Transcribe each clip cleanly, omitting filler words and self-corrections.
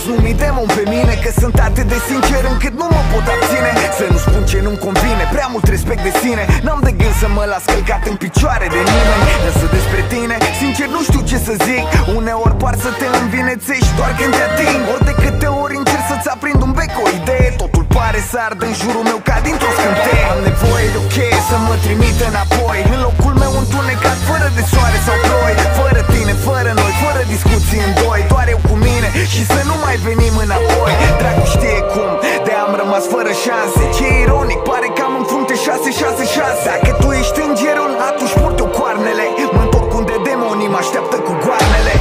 Nu-mi demon pe mine, că sunt atât de sincer încât nu mă pot abține să nu spun ce nu-mi convine, prea mult respect de sine. N-am de gând să mă las călcat în picioare de nimeni. Însă despre tine, sincer nu știu ce să zic. Uneori par să te învinețești doar când te ating. Ori de câte ori încerc să-ți aprind un bec o idee, totul pare să ardă în jurul meu ca dintr-o scânteie. Am nevoie de o cheie să mă trimite înapoi în locul meu întunecat, fără de soare sau ploi. Fără tine, fără noi, fără discuții în doi, doar eu cu mine și să nu mai venim înapoi. Dracu știe cum, de am rămas fără șanse. Ce ironic, pare că am în frunte 666. Dacă tu ești îngerul, atunci port eu coarnele. Mă întorc unde demonii mă așteaptă cu goarnele.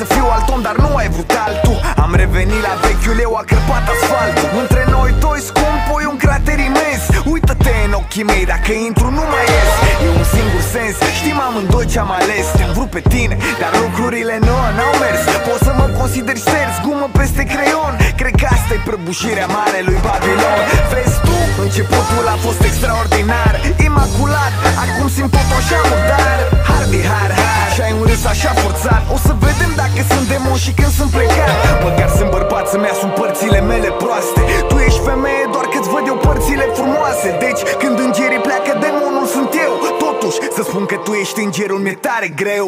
Să fiu alt om, dar nu ai vrut altul. Am revenit la vechiul eu, a crăpat asfaltul. Între noi doi scumpoi un crater imens. Uită-te în ochii mei, dacă intru nu mai ies. E un singur sens, știm amândoi ce-am ales. Te-am vrut pe tine, dar lucrurile n-au mers. Poți să mă consideri șters, gumă peste creion. Cred că asta-i prăbușirea marelui Babilon. Vezi tu, începutul a fost extraordinar, imaculat, acum simt tot așa murdar. Hardy har har, și-ai un râs așa forțat. O să vedem dacă sunt demon și când sunt plecat. Măcar sunt bărbat să-mi asum părțile mele proaste. Tu ești femeie doar că-ți văd eu părțile frumoase. Deci când îngerii pleacă, demonul sunt eu. Totuși, să spun că tu ești îngerul mi-e tare greu.